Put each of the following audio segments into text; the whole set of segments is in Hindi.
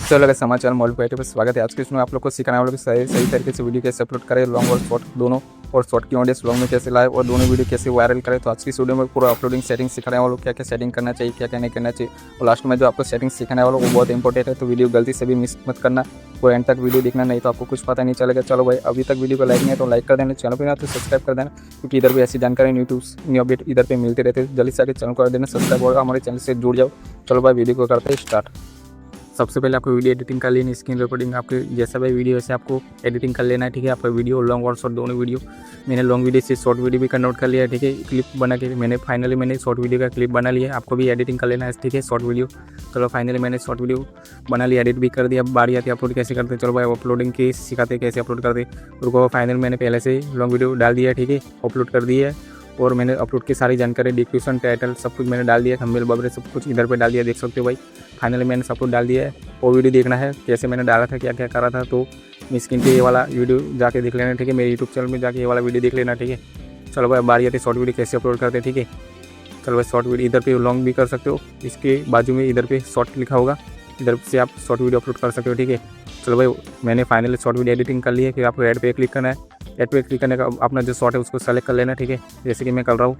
तो लगा समाचार मॉडल पर स्वागत है। आज के इसमें आप लोग को सिखाने वालों को सही तरीके से वीडियो कैसे अपलोड करें, लॉन्ग और शॉर्ट दोनों, और शॉर्ट की ऑडियंस लॉन्ग में कैसे लाए और दोनों वीडियो कैसे वायरल करें। तो आज की वीडियो में पूरा अपलोडिंग सेटिंग सिखाने वालों को क्या क्या सेटिंग करना चाहिए, क्या क्या नहीं करना चाहिए, और लास्ट में जो आपको सेटिंग सिखाने वालों को बहुत इंपॉर्टेंट है। तो वीडियो गलती से भी मिस मत करना, और एंड तक वीडियो देखना, नहीं तो आपको कुछ पता नहीं चलेगा। चलो भाई, अभी तक वीडियो को लाइक नहीं है तो लाइक कर देना, चैनल पर ना तो सब्सक्राइब कर देना, क्योंकि इधर भी ऐसी जानकारी न्यू अपडेट इधर पे मिलते रहते हैं। जल्दी से आगे चैनल कर देना सब्सक्राइब, होगा हमारे चैनल से जुड़ जाओ। चलो भाई, वीडियो को करते हैं स्टार्ट। सबसे पहले आपको वीडियो एडिटिंग कर लेनी, स्क्रीन रिकॉर्डिंग आपके जैसा भाई वीडियो वैसे आपको एडिटिंग कर लेना है, ठीक है। आपका वीडियो लॉन्ग और शॉर्ट दोनों वीडियो, मैंने लॉन्ग वीडियो से शॉर्ट वीडियो भी कन्वर्ट कर लिया है, ठीक है। क्लिप बना के मैंने शॉर्ट वीडियो का क्लिप बना लिया है। आपको भी एडिटिंग कर लेना है, ठीक है, शॉर्ट वीडियो। चलो फाइनली मैंने शॉर्ट वीडियो बना लिया, एडिट भी कर दिया। बारी आती है अपलोड कैसे करते। चलो भाई, अपलोडिंग के सिखाते कैसे अपलोड करते। उनको फाइनल मैंने पहले से लॉन्ग वीडियो डाल दिया है, ठीक है, अपलोड कर दिया है। और मैंने अपलोड की सारी जानकारी, डिस्क्रिप्शन, टाइटल सब कुछ मैंने डाल दिया, थंबनेल वगैरह सब कुछ इधर पे डाल दिया, देख सकते हो भाई। फाइनली मैंने सब कुछ डाल दिया है। वो वीडियो देखना है कैसे मैंने डाला था, क्या क्या करा था, तो स्क्रीन पे ये वाला वीडियो जाके देख लेना, ठीक है। मेरे यूट्यूब चैनल में जाके ये वाला वीडियो देख लेना, ठीक है। चलो भाई, बारी आती है शॉर्ट वीडियो कैसे अपलोड करते हैं, ठीक है। चलो भाई, शॉर्ट वीडियो इधर पे लॉन्ग भी कर सकते हो, इसके बाजू में इधर पे शॉर्ट लिखा होगा, इधर से आप शॉर्ट वीडियो अपलोड कर सकते हो, ठीक है। चलो भाई, मैंने फाइनली शॉर्ट वीडियो एडिटिंग कर ली है। फिर आपको ऐड पे क्लिक करना है। ऐड पे क्लिक करने का अपना जो शॉर्ट है उसको सेलेक्ट कर लेना, ठीक है, जैसे कि मैं कर रहा हूँ।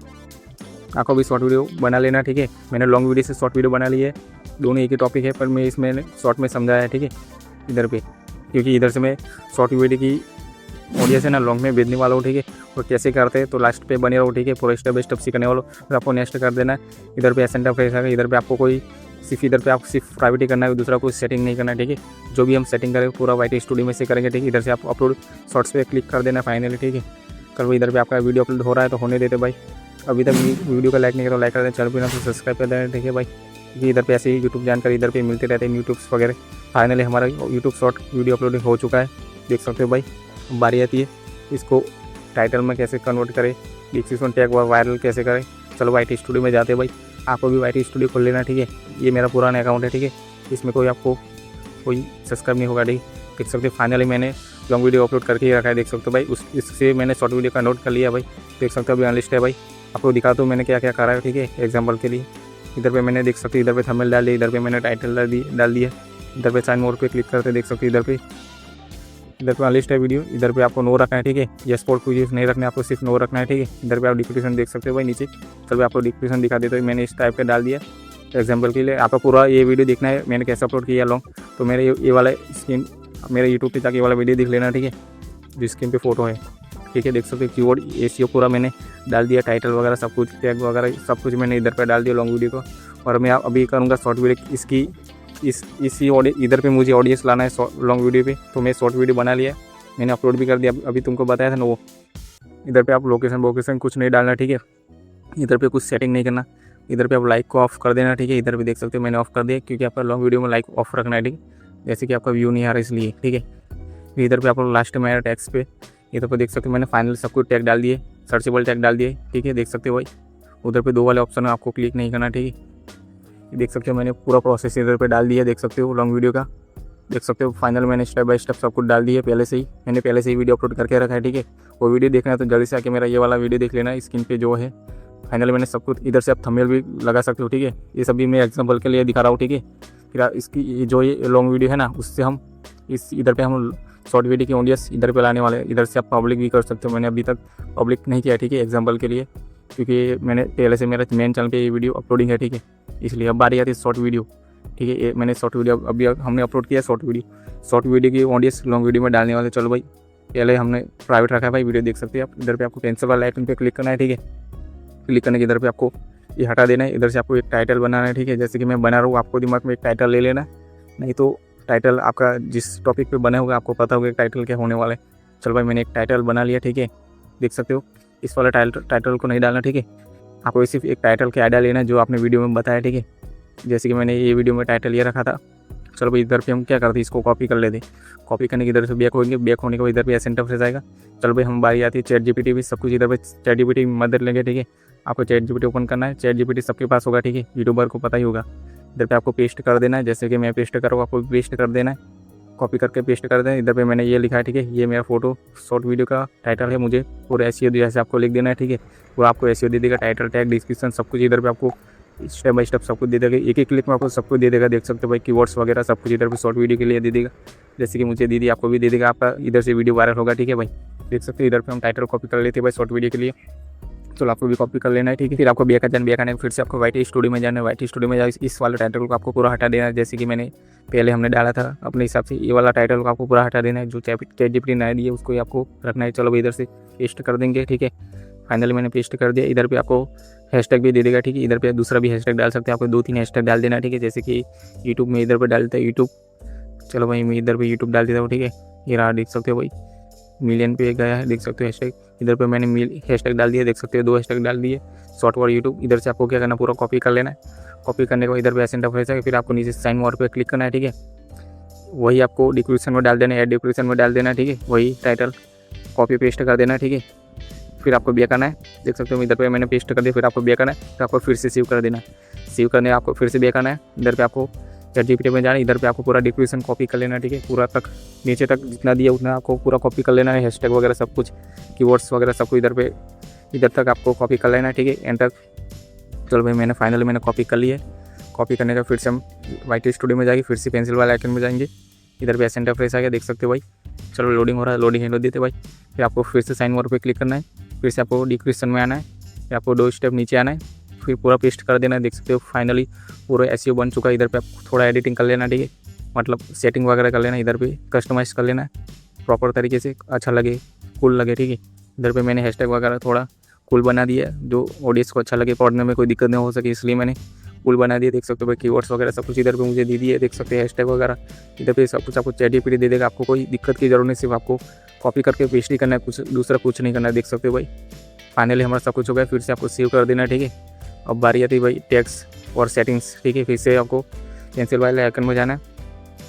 आपको भी शॉर्ट वीडियो बना लेना, ठीक है। मैंने लॉन्ग वीडियो से शॉर्ट वीडियो बना ली है, दोनों एक ही टॉपिक है, पर मैं इसमें शॉर्ट में समझाया है, ठीक है, इधर पे, क्योंकि इधर से मैं शॉर्ट वीडियो की ऑडियंस है ना लॉन्ग में भेजने वाला हूँ, ठीक है। और कैसे करते हैं तो लास्ट पे बने रहो, ठीक है, पूरा स्टेप बाय स्टेप सीखने वालों। फिर आपको नेक्स्ट कर देना है। इधर पे एसेंट ऑफ है, इधर पे आपको कोई इधर पे आपको सिर्फ प्राइवेट ही करना है, दूसरा कोई सेटिंग नहीं करना है, ठीक है। जो भी हम सेटिंग करेंगे पूरा वाईटी स्टूडियो में से करेंगे, ठीक है। इधर से आप अपलोड शॉर्ट्स पे क्लिक कर देना फाइनली, ठीक है। कल इधर पे आपका वीडियो अपलोड हो रहा है तो होने देते भाई। अभी तक वीडियो को लाइक नहीं करो, लाइक कर देना, चैनल पर ना तो सब्सक्राइब कर देना, ठीक है भाई, क्योंकि इधर पे ऐसे ही यूट्यूब जानकारी इधर पे मिलते रहते हैं, यूट्यूब्स वगैरह। फाइनली हमारा यूट्यूब शॉर्ट वीडियो अपलोडिंग हो चुका है, देख सकते हो भाई। बारी आती है इसको टाइटल में कैसे कन्वर्ट करें, डिस्क्रिप्शन टैग वायरल कैसे करें। चलो वाईटी स्टूडियो में जाते हैं भाई। आपको भी वाईटी स्टूडियो खोल लेना, ठीक है। ये मेरा पुराना अकाउंट है, ठीक है, इसमें आपको कोई सब्सक्राइब नहीं होगा, ठीक देख सकते हो। फाइनली मैंने लॉन्ग वीडियो अपलोड करके ही रखा है, देख सकते हो भाई। इससे मैंने शॉर्ट वीडियो कन्वर्ट कर लिया भाई, देख सकते हो। अभी अनलिस्ट है भाई, आपको दिखाता हूँ मैंने क्या क्या करा है, ठीक है, एग्जाम्पल के लिए। इधर पे मैंने देख सकते हो, इधर पे थंबनेल डाल दिया, इधर पे मैंने टाइटल डाल दिया, इधर पे साइन मोर पे क्लिक करते देख सकते हो। इधर पे अनलिस्ट है वीडियो, इधर पे आपको नो रखना है, ठीक है। ये स्पोर्ट को यूज़ नहीं रखना है, आपको सिर्फ नो रखना है, ठीक है। इधर पे आप डिस्क्रिप्शन देख सकते हो भाई नीचे। चलो आपको डिस्क्रिप्शन दिखा देता हूँ, मैंने इस टाइप का डाल दिया एग्जाम्पल के लिए। आपको पूरा ये वीडियो देखना है मैंने कैसे अपलोड किया लॉन्ग, तो मेरे ये वाला स्क्रीन मेरे यूट्यूब पे जाके ये वाला वीडियो देख लेना, ठीक है, जो स्क्रीन पे फोटो है, ठीक है। देख सकते हो कीवर्ड एसीओ पूरा मैंने डाल दिया, टाइटल वगैरह सब कुछ, टैग वगैरह सब कुछ मैंने इधर पे डाल दिया लॉन्ग वीडियो को। और मैं अभी करूँगा शॉर्ट वीडियो इसकी इसी इधर पे मुझे ऑडियंस लाना है लॉन्ग वीडियो पे, तो मैं शॉर्ट वीडियो बना लिया, मैंने अपलोड भी कर दिया। अभी तुमको बताया था ना वो। इधर पे आप लोकेशन कुछ नहीं डालना, ठीक है। इधर पे कुछ सेटिंग नहीं करना। इधर पे आप लाइक को ऑफ कर देना, ठीक है। इधर पे देख सकते हो मैंने ऑफ कर दिया, क्योंकि आपका लॉन्ग वीडियो में लाइक ऑफ रखना है, ठीक है, जैसे कि आपका व्यू नहीं आ रहा इसलिए, ठीक है। फिर इधर पे आप लास्ट में आया टैक्स पे, इधर पे देख सकते हो मैंने फाइनल सब कुछ टैग डाल दिए, सर्चेबल टैग डाल दिए, ठीक है, देख सकते हो भाई। उधर पे 2 वाले ऑप्शन आपको क्लिक नहीं करना, ठीक है। देख सकते हो मैंने पूरा प्रोसेस इधर पे डाल दिया, देख सकते हो लॉन्ग वीडियो का, देख सकते हो। फाइनल मैंने स्टेप बाय स्टेप सब कुछ डाल दिया पहले से ही, मैंने पहले से ही वीडियो अपलोड करके रखा है, ठीक है। वो वीडियो देखना है तो जल्दी से आके मेरा ये वाला वीडियो देख लेना, स्क्रीन पे जो है। फाइनल मैंने सब कुछ इधर से आप थंबनेल भी लगा सकते हो, ठीक है। ये सभी मैं एग्जांपल के लिए दिखा रहा हूँ, ठीक है। फिर इसकी जो ये लॉन्ग वीडियो है ना, उससे हम इधर पे हम शॉर्ट वीडियो की ऑडियंस इधर पे लाने वाले हैं। इधर से आप पब्लिक भी कर सकते हो, मैंने अभी तक पब्लिक नहीं किया, ठीक है, एग्जाम्पल के लिए, क्योंकि मैंने पहले से मेरा मेन चैनल पे ये वीडियो अपलोडिंग है, ठीक है, इसलिए। अब बारी आती है शॉर्ट वीडियो, ठीक है। ये मैंने शॉर्ट वीडियो अभी हमने अपलोड किया शॉर्ट वीडियो की ऑडियंस लॉन्ग वीडियो में डालने वाले। चलो भाई, पहले हमने प्राइवेट रखा है भाई, वीडियो देख सकते हैं आप। इधर पे आपको पेंसिल वाला आइकन पे क्लिक करना है, ठीक है। क्लिक करने के इधर पे आपको ये हटा देना है। इधर से आपको एक टाइटल बनाना है, ठीक है, जैसे कि मैं बना रहा हूँ। आपको दिमाग में एक टाइटल ले लेना है, नहीं तो टाइटल आपका जिस टॉपिक पे बना होगा आपको पता होगा टाइटल क्या होने वाला है। चलो भाई, मैंने एक टाइटल बना लिया, ठीक है, देख सकते हो। इस वाला टाइटल को नहीं डालना, ठीक है, आपको सिर्फ एक टाइटल का आइडिया लेना है जो आपने वीडियो में बताया, ठीक है, जैसे कि मैंने ये वीडियो में टाइटल ये रखा था। चलो भाई, इधर पे हम क्या करते हैं, इसको कॉपी कर लेते। कॉपी करने के इधर से बैक होंगे, बैक होने के बाद इधर पे एसेंट ऑफ जाएगा। चलो भाई, हम बारी आती है चैट जीपीटी भी, सब कुछ इधर पे चैट जीपीटी की मदद लेंगे, ठीक है। आपको चैट जीपीटी ओपन करना है, चैट जीपीटी सबके पास होगा, ठीक है, यूट्यूबर को पता ही होगा। इधर पे आपको पेस्ट कर देना है, जैसे कि मैं पेस्ट करूँगा, आपको पेस्ट कर देना है, कॉपी करके पेस्ट कर देना। इधर पे मैंने ये लिखा है, ठीक है, ये मेरा फोटो शॉर्ट वीडियो का टाइटल है, मुझे पूरा एसईओ जैसे आपको लिख देना है, ठीक है। पूरा आपको एसईओ दे देगा, टाइटल टैग डिस्क्रिप्शन सब कुछ इधर पे आपको स्टेप बाय स्टेप सब कुछ दे देगा, एक एक क्लिक में आपको सब कुछ दे देगा। देख सकते हो भाई कीवर्ड्स वगैरह सब कुछ इधर पे शॉर्ट वीडियो के लिए दे देगा, जैसे कि मुझे दे दी, आपको भी दे देगा, आपका इधर से वीडियो वायरल होगा। ठीक है भाई, देख सकते हो इधर पे हम टाइटल कॉपी कर लेते हैं भाई शॉर्ट वीडियो के लिए। चलो आपको भी कॉपी कर लेना है। ठीक है, फिर आपको बैक आना है, फिर से आपको वाइट स्टूडियो में जाना है। वाइट स्टूडियो में जाकर इस वाले टाइटल को आपको पूरा हटा देना है, जैसे कि मैंने पहले हमने डाला था अपने हिसाब से। ये वाला टाइटल को आपको पूरा हटा देना है, जो ChatGPT नया दिया उसको ही आपको रखना है। चलो भाई इधर से पेस्ट कर देंगे। ठीक है, फाइनली मैंने पेस्ट कर दिया। इधर पे आपको हैशटैग भी दे देगा। ठीक है, इधर पे दूसरा भी हैशटैग डाल सकते हैं, आपको 2-3 हैशटैग डाल देना। ठीक है, जैसे कि यूट्यूब में इधर पे डालते हैं यूट्यूब। चलो भाई मैं इधर पे यूट्यूब डाल देता हूँ। ठीक है, ये रहा, देख सकते हो भाई मिलियन पे गया है, देख सकते हो हैशटैग। इधर पे मैंने हैशटैग डाल दिया, देख सकते हो 2 हैशटैग डाल दिए, शॉर्ट वर्ड यूट्यूब। इधर से आपको क्या करना है, पूरा कॉपी कर लेना है। कॉपी करने के बाद इधर पे ऐसे इंटरफेस है, फिर आपको नीचे साइन मोर पे क्लिक करना है। ठीक है, वही आपको डिस्क्रिप्शन में डाल देना है, डिस्क्रिप्शन में डाल देना है। ठीक है, वही टाइटल कॉपी पेस्ट कर देना है। ठीक है, फिर आपको बैक आना है, देख सकते हो इधर पे मैंने पेस्ट कर दिया। फिर आपको बैक आना है, फिर आपको फिर से सेव कर देना है। सेव करने आपको फिर से बैक आना है, इधर पे आपको ChatGPT में जाना है। इधर पे आपको पूरा डिस्क्रिप्शन कॉपी कर लेना है। ठीक है, पूरा तक नीचे तक जितना दिया उतना आपको पूरा कॉपी कर लेना है। हैशटैग वगैरह सब कुछ, कीवर्ड्स वगैरह सब कुछ इधर तक आपको कॉपी कर लेना है। ठीक है, एंटर। चलो भाई मैंने फाइनली कॉपी कर लिया है। कॉपी करने का फिर से हम वाइट स्टूडियो में जाएंगे, फिर से पेंसिल वाले आइकन में जाएंगे। इधर पे सेंटर फ्रेस आ गया, देख सकते हो भाई। चलो लोडिंग हो रहा है, लोडिंग हैंड देते भाई। फिर आपको फिर से साइन मोर पे क्लिक करना है, फिर से आपको डिस्क्रिप्शन में आना है, फिर आपको 2 स्टेप नीचे आना है, फिर पूरा पेस्ट कर देना है। देख सकते हो फाइनली पूरा SEO बन चुका है। इधर पे आपको थोड़ा एडिटिंग कर लेना। ठीक है, मतलब सेटिंग वगैरह कर लेना, इधर पे कस्टमाइज़ कर लेना है प्रॉपर तरीके से, अच्छा लगे, कूल लगे। ठीक है, इधर पे मैंने हैशटैग वगैरह थोड़ा कूल बना दिया, जो ऑडियंस को अच्छा लगे, पढ़ने में कोई दिक्कत नहीं हो सके, इसलिए मैंने कूल बना दिया। देख सकते हो भाई कीवर्ड्स वगैरह सब कुछ इधर पे मुझे दे दिए, देख सकते हैं हैशटैग वगैरह इधर पे सब कुछ आपको ChatGPT दे देगा। आपको कोई दिक्कत की जरूरत नहीं, सिर्फ आपको कॉपी करके पेस्ट ही करना है, कुछ दूसरा कुछ नहीं करना है। देख सकते हो भाई फाइनली हमारा सब कुछ हो गया। फिर से आपको सेव कर देना है। ठीक है, अब बारी आती है भाई टैक्स और सेटिंग्स। ठीक है, फिर से आपको पेंसिल वाले आइकन में जाना है।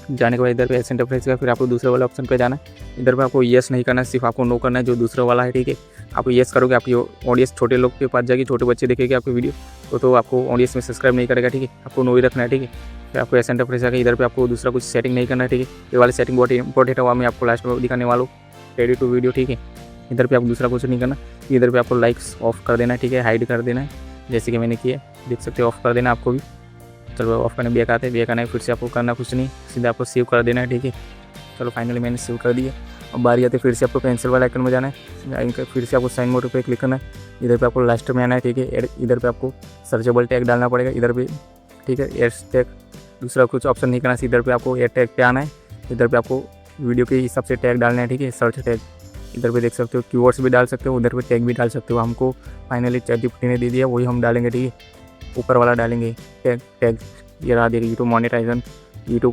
जाने के बाद इधर पे ऐसे इंटरफेस का, फिर आपको दूसरे वाले ऑप्शन पे जाना है। इधर पे आपको येस नहीं करना है, सिर्फ आपको नो करना है, जो दूसरा वाला है। ठीक है, आप येस करोगे आपकी ऑडियंस छोटे लोग के पास जाएगी, छोटे बच्चे देखेंगे आपकी वीडियो तो आपको ऑडियंस में सब्सक्राइब नहीं करेगा। ठीक है, आपको नो ही रखना है। ठीक है, फिर आपको ऐसे इंटरफेस आएगा। इधर पे आपको दूसरा कुछ सेटिंग नहीं करना है। ठीक है, ये वाली सेटिंग बहुत इंपॉर्टेंट है, वो मैं आपको लास्ट में दिखाने वाला हूँ, रेडी टू वीडियो। ठीक है, इधर पे आपको दूसरा कुछ नहीं करना। इधर पे आपको लाइक्स ऑफ कर देना है। ठीक है, हाइड कर देना है, जैसे कि मैंने किया, देख सकते हो ऑफ कर देना आपको भी। चलो ऑफ करने बैक आते हैं, बैक आना है, फिर से आपको करना कुछ नहीं, सीधा आपको सेव कर देना है। ठीक है, चलो फाइनली मैंने सेव कर दिया। अब बारी आती है फिर से आपको पेंसिल वाला आइकन में जाना है, फिर से आपको साइन मोड पे क्लिक करना है। इधर पे आपको लास्ट में आना है। ठीक है, इधर पे आपको सर्चेबल टैग डालना पड़ेगा इधर पे। ठीक है, एड टैग, दूसरा कुछ ऑप्शन नहीं करना, इधर पे आपको एड टैग पे आना है। इधर पे आपको वीडियो के हिसाब से टैग डालना है। ठीक है, सर्च टैग इधर पे देख सकते हो, कीवर्ड्स भी डाल सकते हो, उधर पे टैग भी डाल सकते हो। हमको फाइनली ChatGPT ने दे दिया, वही हम डालेंगे। ठीक है, ऊपर वाला डालेंगे टैग ये रहा, देखिए यूट्यूब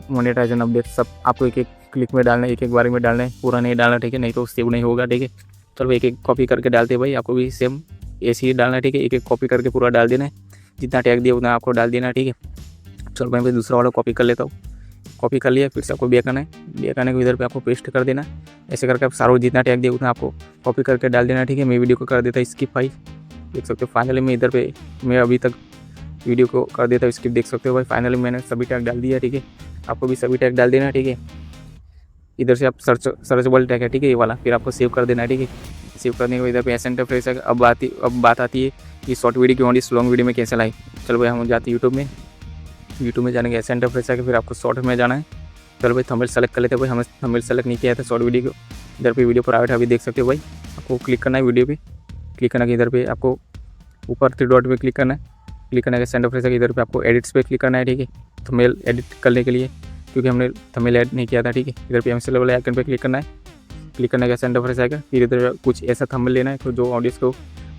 मोनेटाइजेशन अपडेट, सब आपको एक एक क्लिक में डालना है, एक एक बारी में डालना है, पूरा नहीं डालना। ठीक है, नहीं तो सेव नहीं होगा। ठीक है, चलो एक एक कॉपी करके डालते हैं भाई, आपको भी सेम ऐसे ही डालना है। ठीक है, एक एक कॉपी करके पूरा डाल देना है, जितना टैग दिया उतना आपको डाल देना है। ठीक है, चलो मैं दूसरा वाला कॉपी कर लेता हूँ। कॉपी कर लिया, फिर से आपको बैक आना है, बैक आने को इधर पे आपको पेस्ट कर देना है। ऐसे करके आप सारा जितना टैग दिया उतना आपको कॉपी करके डाल देना है। ठीक है, मैं वीडियो को कर देता स्किप भाई, देख सकते हो फाइनली मैं इधर पे मैं अभी तक वीडियो को कर देता हूँ स्किप, देख सकते हो भाई फाइनली मैंने सभी टैग डाल दिया। ठीक है, आपको भी सभी टैग डाल देना है। ठीक है, इधर से आप सर्चेबल टैग है। ठीक है, ये वाला, फिर आपको सेव कर देना है। ठीक है, सेव करने के इधर पे ऐसे इंटरफेस है। अब बात आती है कि शॉर्ट वीडियो की ऑडियंस लॉन्ग वीडियो में कैसे लाए। चलो भाई हम जाते हैं यूट्यूब में जाने के ऐसे इंटरफेस है, फिर आपको शॉर्ट में जाना है। चलो भाई थंबनेल सेलेक्ट कर लेते हैं भाई, हमें थंबनेल सेलेक्ट नहीं किया था शॉर्ट वीडियो को। इधर पे वीडियो प्राइवेट अभी देख सकते हो भाई, आपको क्लिक करना है वीडियो पे, क्लिक करना है, इधर पे आपको ऊपर 3 डॉट पे क्लिक करना है। क्लिक करने के सेंटर फ्रेस है, इधर पे आपको एडिट्स पे क्लिक करना है। ठीक है, थंबनेल एडिट करने के लिए, क्योंकि हमने थंबनेल ऐड नहीं किया था। ठीक है, इधर पे पेंसिल वाले आइकन पे क्लिक करना है। क्लिक करने का सेंटर फ्रेस आएगा, फिर इधर कुछ ऐसा थंबनेल लेना है तो जो ऑडियंस को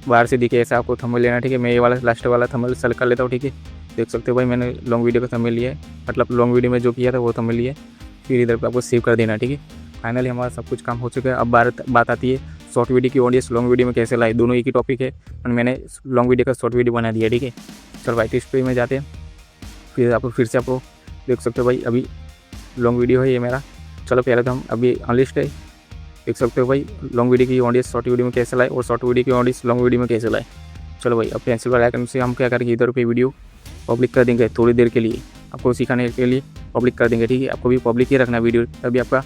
बाहर से दिखे, ऐसा आपको थंबनेल लेना है। ठीक है, मैं ये वाला लास्ट वाला थंबनेल सेलेक्ट कर लेता हूँ। ठीक है, देख सकते हो भाई मैंने लॉन्ग वीडियो का थंबनेल लिया है, मतलब लॉन्ग वीडियो में जो किया था वो थंबनेल लिया है। फिर इधर पे आपको सेव कर देना है। ठीक है, फाइनली हमारा सब कुछ काम हो चुका है। अब बात आती है शॉर्ट वीडियो की ऑडियंस लॉन्ग वीडियो में कैसे लाए। दोनों एक ही टॉपिक है और मैंने लॉन्ग वीडियो का शॉर्ट वीडियो बना दिया। ठीक है, चलो वाइट स्टूडियो में जाते हैं, फिर से आपको देख सकते हो भाई अभी लॉन्ग वीडियो है ये मेरा। चलो पहले तो हम अभी अनलिस्ट है, देख सकते हो भाई लॉन्ग वीडियो की ऑडियंस शॉर्ट वीडियो में कैसे लाए और शॉर्ट वीडियो की ऑडियंस लॉन्ग वीडियो में कैसे लाए। चलो भाई अब पेंसिल वाले आइकन से हम क्या करेंगे, इधर पे वीडियो पब्लिक कर देंगे थोड़ी देर के लिए, आपको सिखाने के लिए पब्लिक कर देंगे। ठीक है, आपको भी पब्लिक ही रखना वीडियो, तभी आपका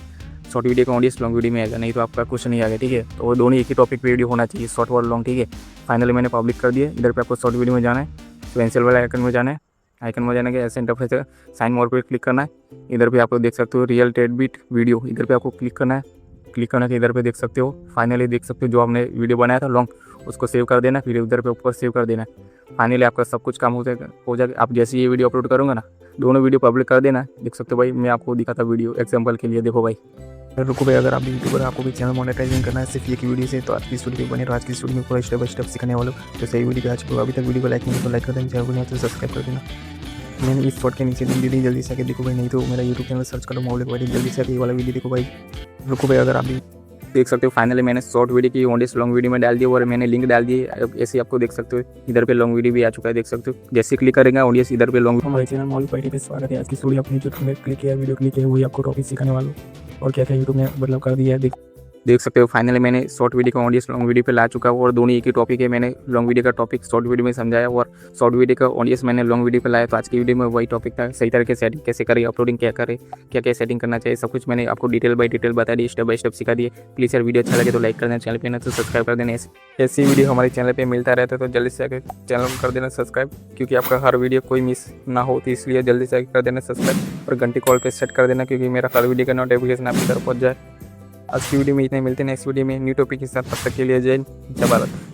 शॉर्ट वीडियो का ऑडियंस लॉन्ग वीडियो में आएगा, नहीं तो आपका कुछ नहीं आएगा। ठीक है, तो वो दोनों एक ही टॉपिक पे वीडियो होना चाहिए, शॉर्ट और लॉन्ग। ठीक है, फाइनली मैंने पब्लिक कर दिया। इधर पे आपको शॉर्ट वीडियो में जाना है, पेंसिल वाला आइकन में जाना है। आइकन में जाने के ऐसे इंटरफेस है, साइन मोर पे क्लिक करना है। इधर पे आपको देख सकते हो रियल टेडबिट वीडियो, इधर पे आपको क्लिक करना है। क्लिक करने के इधर पे देख सकते हो, फाइनली देख सकते हो जो आपने वीडियो बनाया था लॉन्ग, उसको सेव कर देना, फिर उधर पे ऊपर सेव कर देना। फाइनली आपका सब कुछ काम हो जाएगा। आप जैसे ये वीडियो अपलोड करूँगा ना, दोनों वीडियो पब्लिक कर देना। देख सकते हो भाई, मैं आपको दिखाता वीडियो एग्जाम्पल के लिए। देखो भाई, रुको भाई, अगर आप भी यूट्यूबर, आपको भी चैनल मोनेटाइजिंग करना है सिर्फ एक वीडियो से, तो आज की स्टूडियो बने रहो। आज की स्टूडियो में पूरा स्टेप बाय स्टेप सिखाने वालों। तो सही वीडियो पे आज को अभी तक वीडियो को लाइक नहीं तो लाइक कर देना, चैनल को नहीं तो सब्सक्राइब कर देना। मैंने इस शॉर्ट के नीचे लिंक दे दी, जल्दी से आके देखो भाई, नहीं तो मेरा यूट्यूब चैनल सर्च करो मौलिक वाली, जल्दी से आके ये वाला वीडियो देखो भाई। रुको भाई, अगर आप भी देख सकते हो, फाइनली मैंने शॉर्ट वीडियो की ऑडियंस लॉन्ग वीडियो में डाल दी और मैंने लिंक डाल दी। ऐसे आपको देख सकते हो, इधर पे लॉन्ग वीडियो भी आ चुका है, देख सकते हो। जैसे क्लिक करेंगे ऑडियंस, इधर पे लॉन्ग। हमारे चैनल मौलिक वाली पे स्वागत है। आज की स्टोरी अपनी जो तुमने क्लिक किया, वीडियो क्लिक किया, वही आपको टॉपिक सिखाने वालों और क्या क्या यूट्यूब ने बदलाव कर दिया है। देख सकते हो, फाइनली मैंने शॉर्ट वीडियो का ऑडियंस लॉन्ग वीडियो पे ला चुका हूँ और दोनों एक ही टॉपिक है। मैंने लॉन्ग वीडियो का टॉपिक शॉर्ट वीडियो में समझाया और शॉर्ट वीडियो का ऑडियंस मैंने लॉन्ग वीडियो पे लाया। तो आज की वीडियो में वही टॉपिक था, सही तरह से सेटिंग कैसे करें, अपलोडिंग क्या करें, क्या क्या सेटिंग करना चाहिए, सब कुछ मैंने आपको डिटेल बाय डिटेल बता दी, स्टेप बाय स्टेप सिखा दिए। प्लीज़ यार वीडियो अच्छा लगे तो लाइक कर देना, चैनल पे ना तो सब्सक्राइब कर देना। ऐसी वीडियो हमारे चैनल पर मिलता रहता है, तो जल्दी से आकर चैनल को कर देना सब्सक्राइब, क्योंकि आपका हर वीडियो कोई मिस ना हो, तो इसलिए जल्दी से कर देना सब्सक्राइब और घंटी कॉल पे सेट कर देना, क्योंकि मेरा हर वीडियो का नोटिफिकेशन आपकी तरफ पहुँच जाए। आज की वीडियो में इतने, मिलते हैं नेक्स्ट वीडियो में न्यू टॉपिक के साथ। तब तक के लिए जय हिंद, जय भारत।